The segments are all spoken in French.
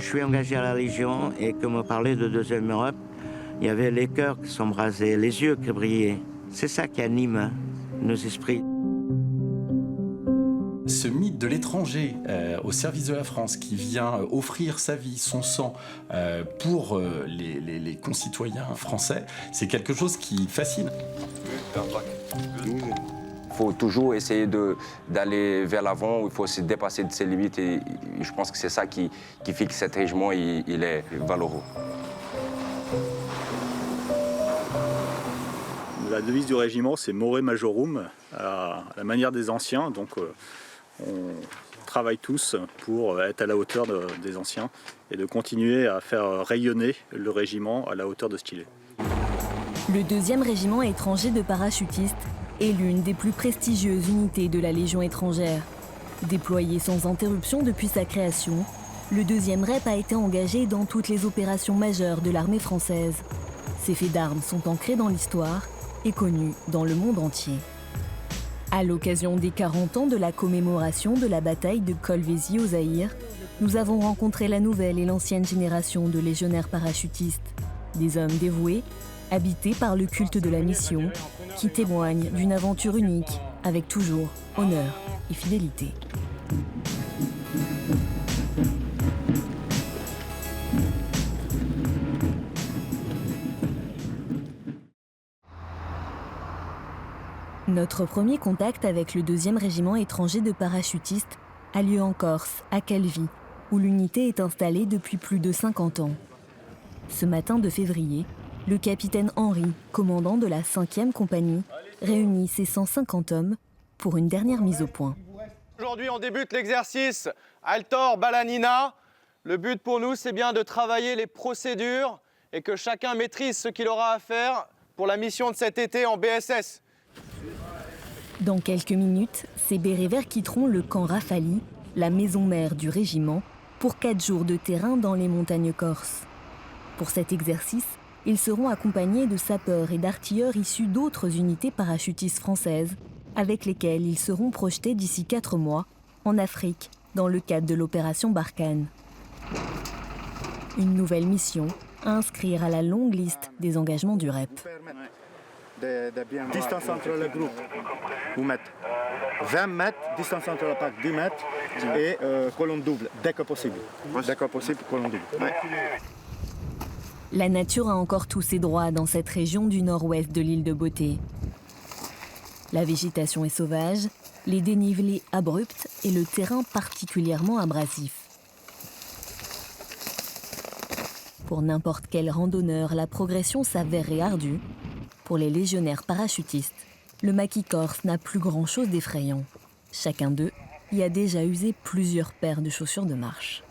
je suis engagé à la Légion et que me parlait de Deuxième Europe, il y avait les cœurs qui s'embrasaient, les yeux qui brillaient. C'est ça qui anime nos esprits. Ce mythe de l'étranger au service de la France qui vient offrir sa vie, son sang pour les concitoyens français, c'est quelque chose qui fascine. Il faut toujours essayer d'aller vers l'avant, il faut se dépasser de ses limites et je pense que c'est ça qui fait que cet régiment il est valeureux. La devise du régiment, c'est More Majorum, à la manière des anciens. Donc, on travaille tous pour être à la hauteur des anciens et de continuer à faire rayonner le régiment à la hauteur de ce qu'il est. Le 2e régiment étranger de parachutistes est l'une des plus prestigieuses unités de la Légion étrangère. Déployé sans interruption depuis sa création, le 2e REP a été engagé dans toutes les opérations majeures de l'armée française. Ses faits d'armes sont ancrés dans l'histoire et connus dans le monde entier. À l'occasion des 40 ans de la commémoration de la bataille de Kolwezi au Zaïre, nous avons rencontré la nouvelle et l'ancienne génération de légionnaires parachutistes, des hommes dévoués, habités par le culte de la mission, qui témoignent d'une aventure unique, avec toujours honneur et fidélité. Notre premier contact avec le 2e régiment étranger de parachutistes a lieu en Corse, à Calvi, où l'unité est installée depuis plus de 50 ans. Ce matin de février, le capitaine Henry, commandant de la 5e compagnie, réunit ses 150 hommes pour une dernière mise au point. Aujourd'hui, on débute l'exercice Altor Balanina. Le but pour nous, c'est bien de travailler les procédures et que chacun maîtrise ce qu'il aura à faire pour la mission de cet été en BSS. Dans quelques minutes, ces bérets verts quitteront le camp Rafali, la maison mère du régiment, pour 4 jours de terrain dans les montagnes corses. Pour cet exercice, ils seront accompagnés de sapeurs et d'artilleurs issus d'autres unités parachutistes françaises, avec lesquelles ils seront projetés d'ici 4 mois en Afrique, dans le cadre de l'opération Barkhane. Une nouvelle mission à inscrire à la longue liste des engagements du REP. Distance entre les groupes, vous mettez 20 mètres, distance entre l'attaque 10 mètres et colonne double, dès que possible. Dès que possible, colonne double. La nature a encore tous ses droits dans cette région du nord-ouest de l'île de Beauté. La végétation est sauvage, les dénivelés abrupts et le terrain particulièrement abrasif. Pour n'importe quel randonneur, la progression s'avérerait ardue. Pour les légionnaires parachutistes, le maquis corse n'a plus grand-chose d'effrayant. Chacun d'eux y a déjà usé plusieurs paires de chaussures de marche.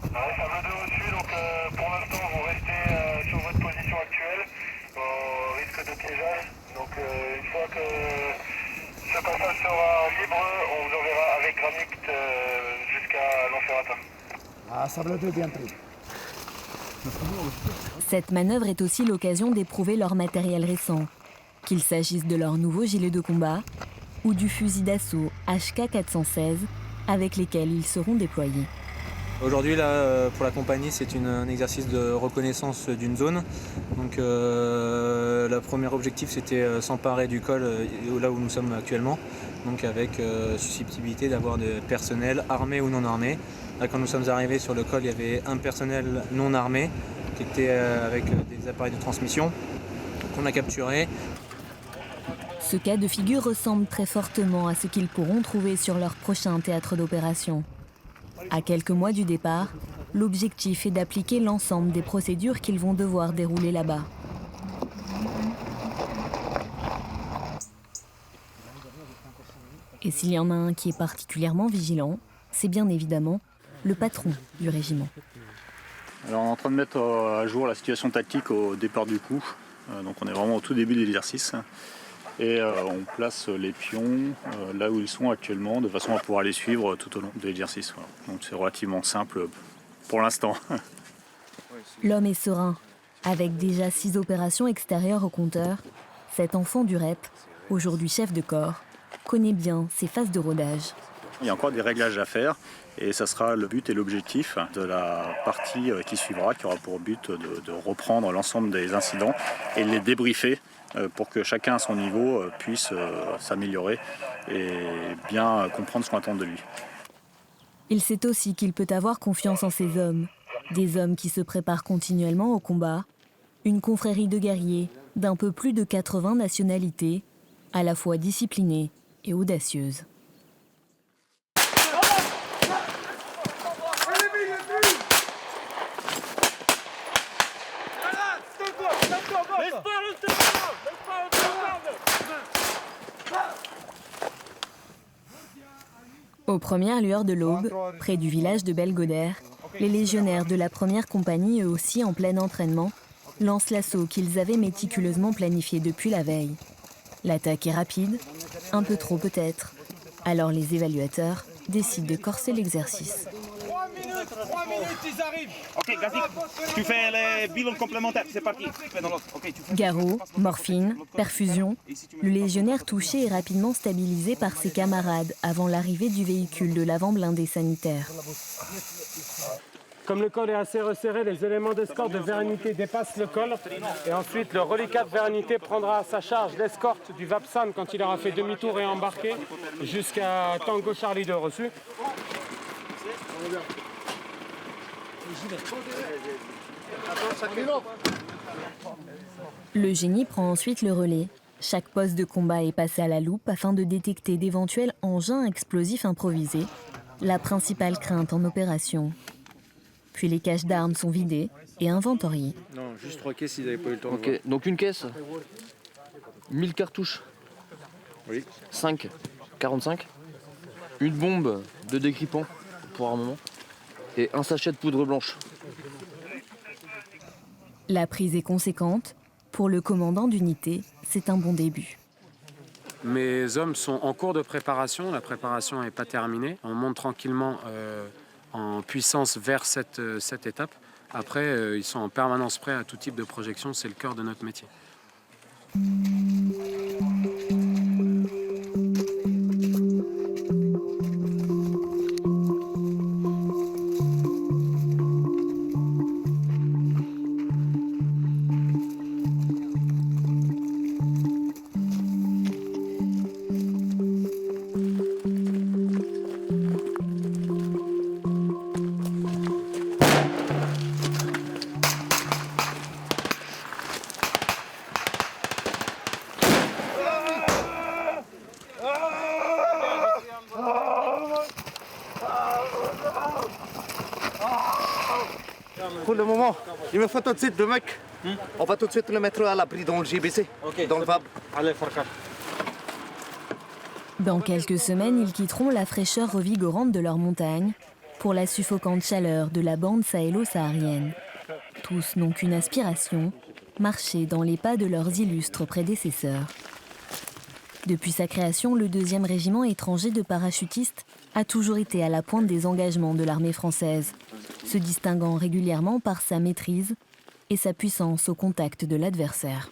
Ça va de au-dessus, donc pour l'instant vous restez sur votre position actuelle, au risque de piégeage. Donc une fois que ce passage sera libre, on vous enverra avec Granit jusqu'à l'Enferrata. Ah, ça va bien pris. Cette manœuvre est aussi l'occasion d'éprouver leur matériel récent, qu'il s'agisse de leurs nouveaux gilets de combat ou du fusil d'assaut HK416 avec lesquels ils seront déployés. Aujourd'hui, là, pour la compagnie, c'est un exercice de reconnaissance d'une zone. Donc, le premier objectif, c'était s'emparer du col là où nous sommes actuellement. Donc, avec susceptibilité d'avoir des personnels armés ou non armés. Là, quand nous sommes arrivés sur le col, il y avait un personnel non armé qui était avec des appareils de transmission qu'on a capturés. Ce cas de figure ressemble très fortement à ce qu'ils pourront trouver sur leur prochain théâtre d'opération. À quelques mois du départ, l'objectif est d'appliquer l'ensemble des procédures qu'ils vont devoir dérouler là-bas. Et s'il y en a un qui est particulièrement vigilant, c'est bien évidemment le patron du régiment. Alors on est en train de mettre à jour la situation tactique au départ du coup. Donc on est vraiment au tout début de l'exercice. Et on place les pions là où ils sont actuellement, de façon à pouvoir les suivre tout au long de l'exercice. Voilà. Donc c'est relativement simple pour l'instant. L'homme est serein. Avec déjà 6 opérations extérieures au compteur, cet enfant du REP, aujourd'hui chef de corps, connaît bien ses phases de rodage. Il y a encore des réglages à faire et ça sera le but et l'objectif de la partie qui suivra, qui aura pour but de reprendre l'ensemble des incidents et de les débriefer pour que chacun à son niveau puisse s'améliorer et bien comprendre ce qu'on attend de lui. Il sait aussi qu'il peut avoir confiance en ses hommes, des hommes qui se préparent continuellement au combat, une confrérie de guerriers d'un peu plus de 80 nationalités, à la fois disciplinée et audacieuse. Aux premières lueurs de l'aube, près du village de Belgodère, les légionnaires de la première compagnie, eux aussi en plein entraînement, lancent l'assaut qu'ils avaient méticuleusement planifié depuis la veille. L'attaque est rapide, un peu trop peut-être. Alors les évaluateurs décident de corser l'exercice. 3 minutes, ils arrivent. Ok, Gazik, tu fais les bilans complémentaires, c'est parti. Garrot, morphine, perfusion. Le légionnaire touché est rapidement stabilisé par ses camarades avant l'arrivée du véhicule de l'avant blindé sanitaire. Comme le col est assez resserré, les éléments d'escorte de Véranité dépassent le col. Et ensuite, le reliquat de Véranité prendra à sa charge l'escorte du Vapsan quand il aura fait demi-tour et embarqué jusqu'à Tango Charlie 2 reçu. Le génie prend ensuite le relais. Chaque poste de combat est passé à la loupe afin de détecter d'éventuels engins explosifs improvisés, la principale crainte en opération. Puis les caches d'armes sont vidées et inventoriées. Non, juste 3 caisses, ils n'avaient pas eu le temps. Ok, donc une caisse, 1000 cartouches. Oui. 5, 45. Une bombe de décrypant pour armement. Et un sachet de poudre blanche. La prise est conséquente. Pour le commandant d'unité, c'est un bon début. Mes hommes sont en cours de préparation. La préparation n'est pas terminée. On monte tranquillement en puissance vers cette étape. Après, ils sont en permanence prêts à tout type de projection. C'est le cœur de notre métier. Pour le moment, il me faut tout de suite 2 mecs. On va tout de suite le mettre à l'abri dans le JBC, dans le VAB. Allez, Farkar. Dans quelques semaines, ils quitteront la fraîcheur revigorante de leur montagne pour la suffocante chaleur de la bande sahélo-saharienne. Tous n'ont qu'une aspiration, marcher dans les pas de leurs illustres prédécesseurs. Depuis sa création, le 2e régiment étranger de parachutistes a toujours été à la pointe des engagements de l'armée française, se distinguant régulièrement par sa maîtrise et sa puissance au contact de l'adversaire.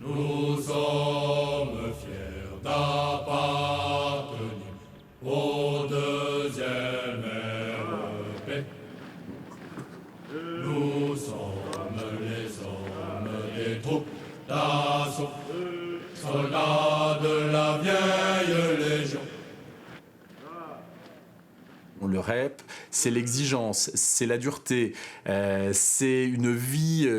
Nous sommes fiers d'appartenir au 2e REP. Nous sommes les hommes des troupes d'assaut, soldats de la vieille légion. Le REP, c'est l'exigence, c'est la dureté, c'est une vie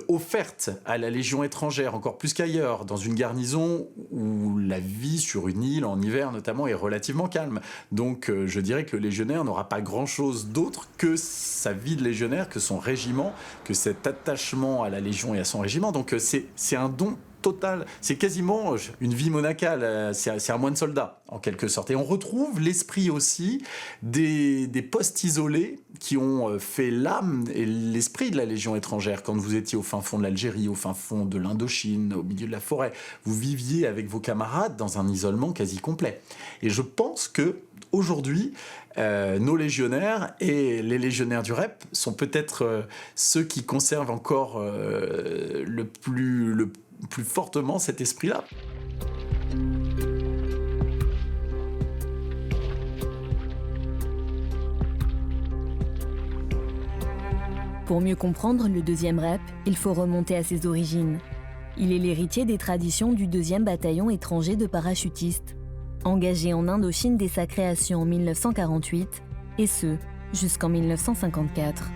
offerte à la Légion étrangère, encore plus qu'ailleurs, dans une garnison où la vie sur une île, en hiver notamment, est relativement calme. Donc je dirais que le légionnaire n'aura pas grand-chose d'autre que sa vie de légionnaire, que son régiment, que cet attachement à la Légion et à son régiment. Donc c'est un don total, c'est quasiment une vie monacale, c'est un moine soldat en quelque sorte. Et on retrouve l'esprit aussi des postes isolés qui ont fait l'âme et l'esprit de la Légion étrangère. Quand vous étiez au fin fond de l'Algérie, au fin fond de l'Indochine, au milieu de la forêt, vous viviez avec vos camarades dans un isolement quasi complet. Et je pense que aujourd'hui, nos légionnaires et les légionnaires du REP sont peut-être ceux qui conservent encore plus fortement cet esprit-là. Pour mieux comprendre le 2e REP, il faut remonter à ses origines. Il est l'héritier des traditions du 2e bataillon étranger de parachutistes, engagé en Indochine dès sa création en 1948, et ce, jusqu'en 1954.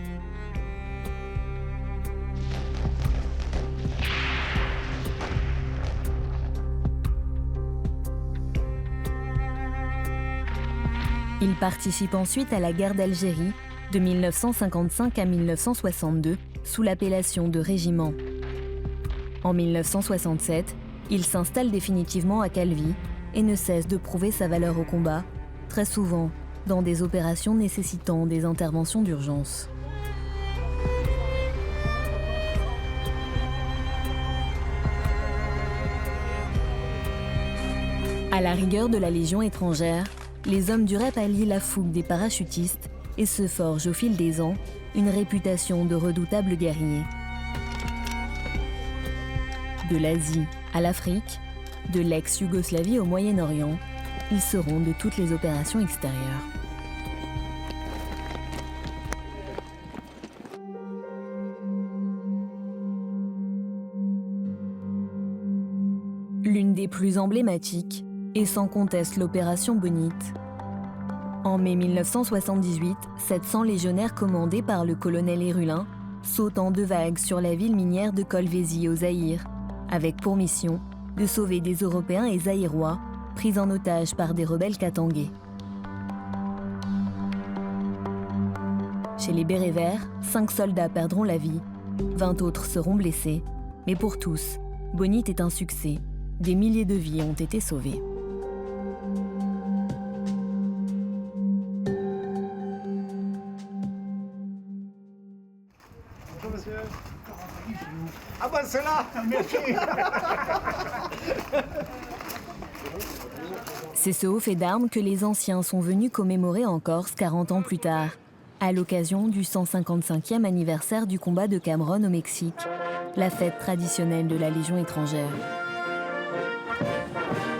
Il participe ensuite à la guerre d'Algérie, de 1955 à 1962, sous l'appellation de régiment. En 1967, il s'installe définitivement à Calvi et ne cesse de prouver sa valeur au combat, très souvent dans des opérations nécessitant des interventions d'urgence. À la rigueur de la Légion étrangère, les hommes du REP allient la fougue des parachutistes et se forgent au fil des ans une réputation de redoutables guerriers. De l'Asie à l'Afrique, de l'ex-Yougoslavie au Moyen-Orient, ils seront de toutes les opérations extérieures. L'une des plus emblématiques est sans conteste l'opération Bonite. En mai 1978, 700 légionnaires commandés par le colonel Hérulin sautent en 2 vagues sur la ville minière de Kolwezi au Zaïre, avec pour mission de sauver des Européens et Zaïrois pris en otage par des rebelles katangais. Chez les Bérets Verts, 5 soldats perdront la vie, 20 autres seront blessés, mais pour tous, Bonite est un succès. Des milliers de vies ont été sauvées. Bonjour monsieur. Ah bah c'est là, merci. C'est ce haut fait d'armes que les anciens sont venus commémorer en Corse 40 ans plus tard, à l'occasion du 155e anniversaire du combat de Cameron au Mexique, la fête traditionnelle de la Légion étrangère.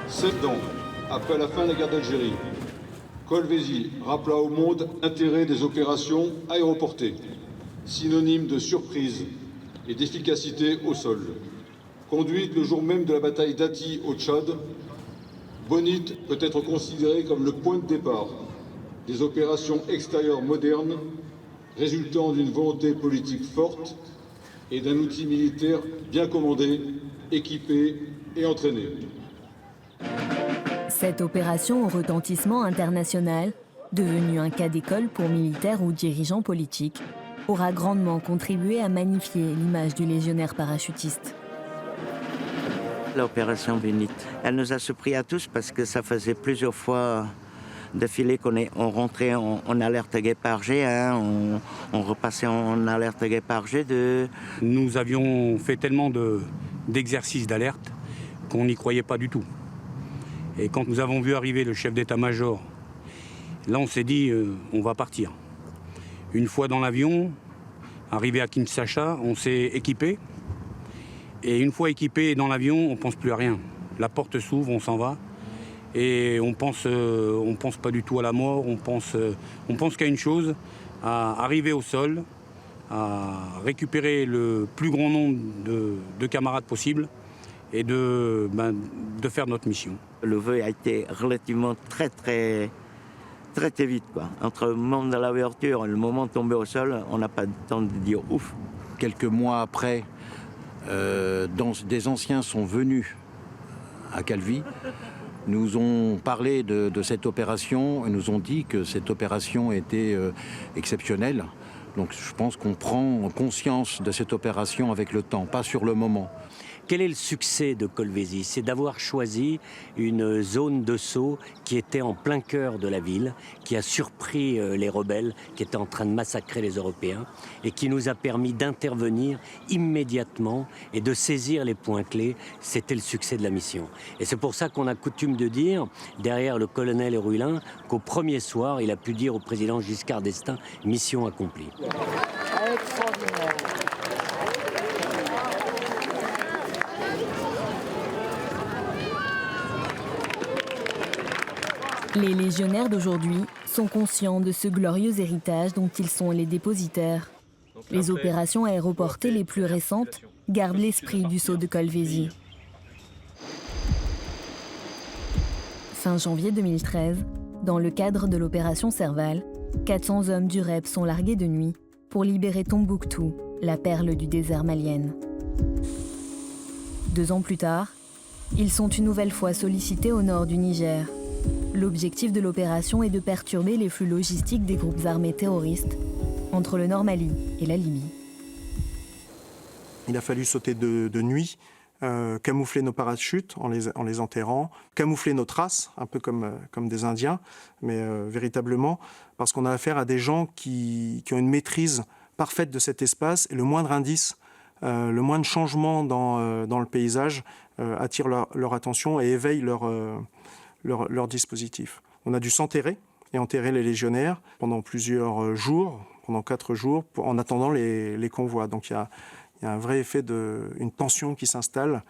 7 ans après la fin de la guerre d'Algérie, Kolwezi rappela au monde l'intérêt des opérations aéroportées, synonyme de surprise et d'efficacité au sol. Conduite le jour même de la bataille d'Ati au Tchad, Bonite peut être considérée comme le point de départ des opérations extérieures modernes, résultant d'une volonté politique forte et d'un outil militaire bien commandé, équipé et entraîné. Cette opération au retentissement international, devenue un cas d'école pour militaires ou dirigeants politiques, aura grandement contribué à magnifier l'image du légionnaire parachutiste. L'opération Bonite, elle nous a surpris à tous parce que ça faisait plusieurs fois d'affilée qu'on rentrait en alerte Guépard G1, on repassait en alerte Guépard G2. Nous avions fait tellement d'exercices d'alerte qu'on n'y croyait pas du tout. Et quand nous avons vu arriver le chef d'état-major, là on s'est dit on va partir. Une fois dans l'avion, arrivé à Kinshasa, on s'est équipé. Et une fois équipé dans l'avion, on ne pense plus à rien. La porte s'ouvre, on s'en va. Et on pense pas du tout à la mort, on pense qu'à une chose, à arriver au sol, à récupérer le plus grand nombre de camarades possible et de faire notre mission. Le vœu a été relativement très vite, quoi. Entre le moment de l'ouverture et le moment de tomber au sol, on n'a pas le temps de dire ouf. Quelques mois après, des anciens sont venus à Calvi, nous ont parlé de cette opération et nous ont dit que cette opération était exceptionnelle. Donc je pense qu'on prend conscience de cette opération avec le temps, pas sur le moment. Quel est le succès de Kolwezi? C'est d'avoir choisi une zone de saut qui était en plein cœur de la ville, qui a surpris les rebelles qui étaient en train de massacrer les Européens et qui nous a permis d'intervenir immédiatement et de saisir les points clés. C'était le succès de la mission. Et c'est pour ça qu'on a coutume de dire, derrière le colonel Hérulin, qu'au premier soir, il a pu dire au président Giscard d'Estaing, mission accomplie. Extraordinaire. Les légionnaires d'aujourd'hui sont conscients de ce glorieux héritage dont ils sont les dépositaires. Les opérations aéroportées les plus récentes gardent l'esprit du saut de Colvézi. Fin janvier 2013, dans le cadre de l'opération Serval, 400 hommes du REP sont largués de nuit pour libérer Tombouctou, la perle du désert malienne. 2 ans plus tard, ils sont une nouvelle fois sollicités au nord du Niger. L'objectif de l'opération est de perturber les flux logistiques des groupes armés terroristes entre le Nord Mali et la Libye. Il a fallu sauter de nuit, camoufler nos parachutes en les enterrant, camoufler nos traces, un peu comme des Indiens, mais véritablement, parce qu'on a affaire à des gens qui ont une maîtrise parfaite de cet espace, et le moindre indice, le moindre changement dans le paysage attire leur attention et éveille leur dispositif. On a dû s'enterrer et enterrer les légionnaires pendant plusieurs jours, pendant 4 jours, en attendant les convois. Donc il y a un vrai effet une tension qui s'installe,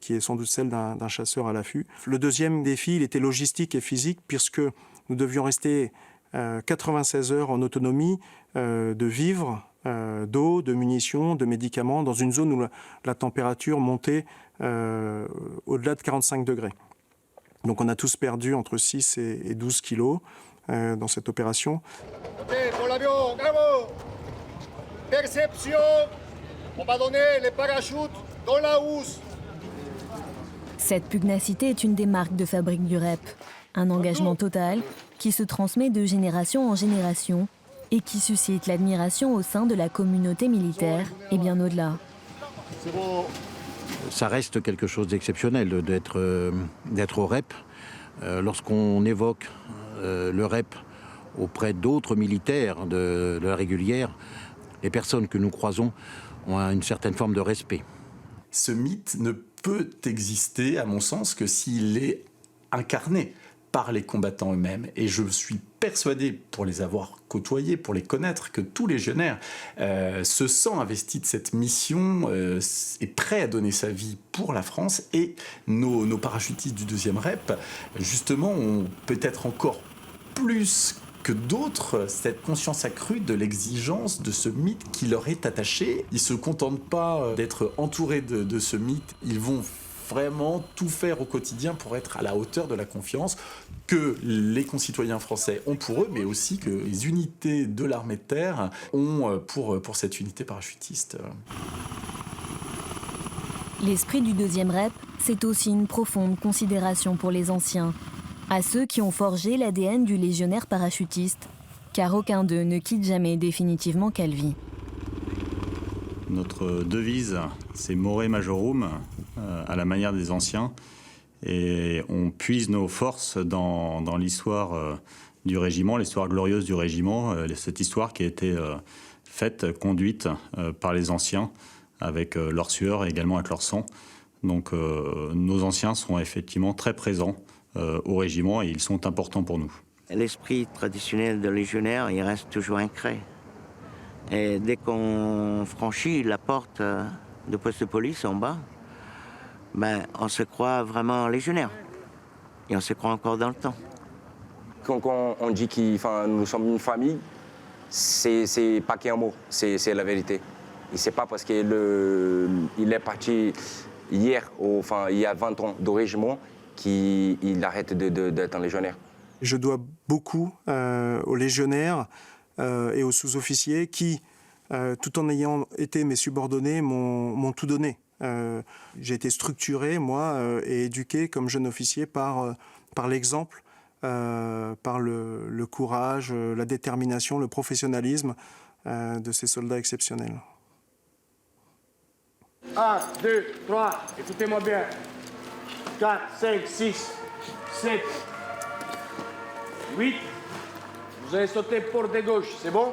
qui est sans doute celle d'un chasseur à l'affût. Le deuxième défi, il était logistique et physique, puisque nous devions rester 96 heures en autonomie de vivres, d'eau, de munitions, de médicaments, dans une zone où la température montait au-delà de 45 degrés. Donc on a tous perdu entre 6 et 12 kilos dans cette opération. Ok, pour l'avion, bravo. Perception, on va donner les parachutes dans la housse. Cette pugnacité est une des marques de fabrique du REP. Un engagement total qui se transmet de génération en génération et qui suscite l'admiration au sein de la communauté militaire et bien au-delà. C'est bon. Ça reste quelque chose d'exceptionnel d'être au REP. Lorsqu'on évoque le REP auprès d'autres militaires de la régulière, les personnes que nous croisons ont une certaine forme de respect. Ce mythe ne peut exister, à mon sens, que s'il est incarné par les combattants eux-mêmes. Et je suis persuadé, pour les avoir côtoyés, pour les connaître, que tout légionnaire se sent investi de cette mission, est prêt à donner sa vie pour la France. Et nos parachutistes du 2e REP, justement, ont peut-être encore plus que d'autres cette conscience accrue de l'exigence de ce mythe qui leur est attaché. Ils ne se contentent pas d'être entourés de ce mythe, ils vont vraiment tout faire au quotidien pour être à la hauteur de la confiance que les concitoyens français ont pour eux, mais aussi que les unités de l'armée de terre ont pour cette unité parachutiste. L'esprit du 2e REP, c'est aussi une profonde considération pour les anciens, à ceux qui ont forgé l'ADN du légionnaire parachutiste, car aucun d'eux ne quitte jamais définitivement Calvi. Notre devise, c'est More Majorum, à la manière des anciens, et on puise nos forces dans l'histoire du régiment, l'histoire glorieuse du régiment, cette histoire qui a été conduite par les anciens, avec leur sueur et également avec leur sang. Donc nos anciens sont effectivement très présents au régiment et ils sont importants pour nous. L'esprit traditionnel de légionnaire, il reste toujours ancré. Et dès qu'on franchit la porte de poste de police en bas, on se croit vraiment légionnaire. Et on se croit encore dans le temps. Quand on dit que nous sommes une famille, c'est pas qu'un mot, c'est la vérité. Et c'est pas parce qu'il est parti hier, il y a 20 ans de régiment, qu'il arrête d'être un légionnaire. Je dois beaucoup aux légionnaires et aux sous-officiers qui, tout en ayant été mes subordonnés, m'ont tout donné. J'ai été structuré, moi, et éduqué comme jeune officier par l'exemple, par le courage, la détermination, le professionnalisme de ces soldats exceptionnels. 1, 2, 3, écoutez-moi bien. 4, 5, 6, 7, 8. Vous allez sauter porte de gauche, c'est bon?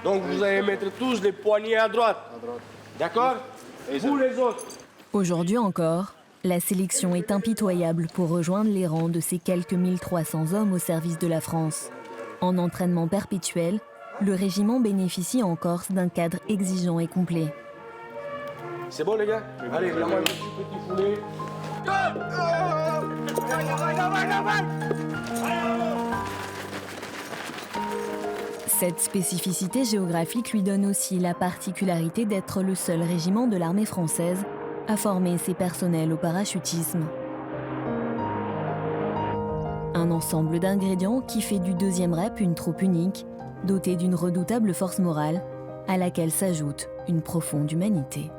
Donc vous allez mettre tous les poignets à droite. D'accord? Et vous les autres? Aujourd'hui encore, la sélection est impitoyable pour rejoindre les rangs de ces quelques 1300 hommes au service de la France. En entraînement perpétuel, le régiment bénéficie en Corse d'un cadre exigeant et complet. C'est bon les gars? Allez, la main, petit poulet. Cette spécificité géographique lui donne aussi la particularité d'être le seul régiment de l'armée française à former ses personnels au parachutisme. Un ensemble d'ingrédients qui fait du 2e REP une troupe unique, dotée d'une redoutable force morale, à laquelle s'ajoute une profonde humanité.